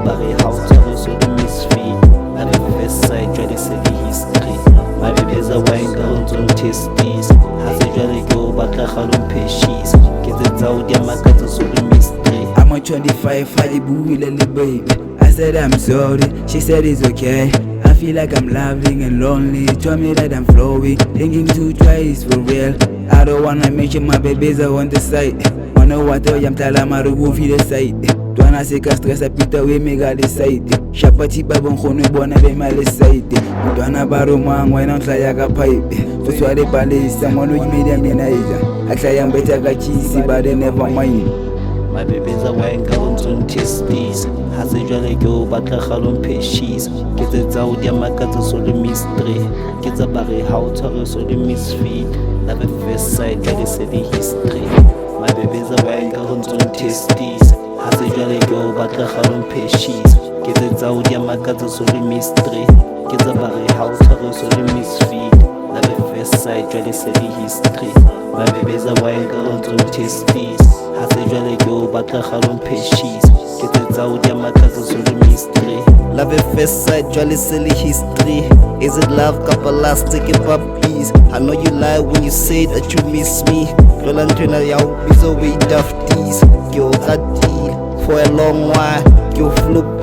bare ha o tshware so le misfit. La be first sight jwale se le history. My baby is a wine girl on Testisa. Ha se jwale ke o batla kgalong pheshisa. Ke tsetsa o dia makatsa so le mystery. I'm on 25, I buile le baby. I said I'm sorry, she said it's okay. I feel like I'm loving and lonely. Told me that I'm flowing, thinking to try is for real. I don't wanna mention my babies are on the side. Wanna what I'm telling my go feel the side. Twana se ka stress a pita we me ga le side. Shapati ba bon khone bona be ma le side. Twana ba ro mang wena ntla ya ka pipe. To sware balisa mono media mina ija. Atla yang beta ka chisi but they never mind. My baby's a wine girl on Testisa. Ha se jwale ke o batla kgalong pheshisa. Ke tsetsa o dia makatsa so le mystery. Ke tsa bare ha o tshware so le misfit. La be first sight jwale se le history. My baby's a wine girl on Testisa. Ha se jwale ke o batla kgalong pheshisa. Ke tsetsa o dia makatsa so le mystery. Ke tsa bare ha o tshware so le misfit. La be first sight jwale se le history. My baby's a wine girl on Testisa. Ha se jwale ke o batla kgalong pheshisa. Ke tsetsa o dia makatsa so le mystery. Love at first sight jwale se le history. Is it love couple last take it puppies? I know you lie when you say that you miss me. Lola ntwena ya o bitsa we dafties. Ke o ratile for a long while. Ke o floppy.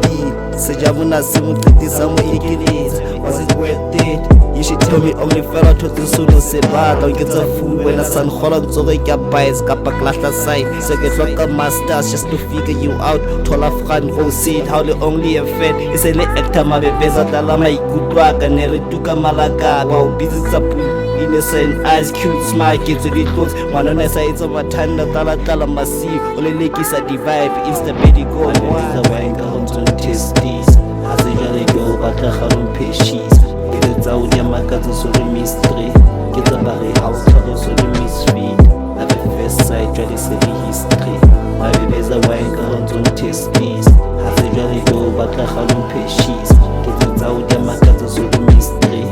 Sejabuna se mo tsetisa mo ekeletse. Was it worth it? You should tell me only fella to the solo se bata. O nketsa food when a san khola ntsoge ke bias kapa klahla side. Se ke hloka masters just to figure you out. Thola fran go sit how the only a fed. Is a le actor ma bebeza dala maikutwa ka ne re tuka malaka ba o bizitsa pu. Innocent eyes, cute smile, kids with thoughts. Wanna say it's over time, tala massive. Only lekisa divide, insta baby go. The wine girl on Testisa. Has a jolly girl, but a khalum pheshisa. Get it out, your makatsa so the mystery. Get a barry house, so the misfit. La be first sight, jolly city history. My baby's a wine girl on Testisa. Has a jolly girl, but a khalum pheshisa. Get it out, your makatsa so the mystery.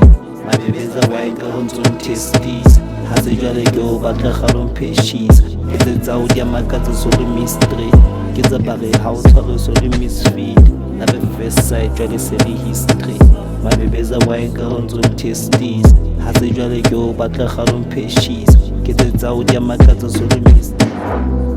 My baby's a wine girl on Testisa. Ha se jwale ke o batla kgalong pheshisa. Ke tsetsa o dia makatsa so le mystery. Ke tsa bare ha o tshware so le misfit. La be first sight jwale se le history. My baby's a wine girl on Testisa. Ha se jwale ke o batla kgalong pheshisa. Ke tsetsa o dia makatsa so le mystery.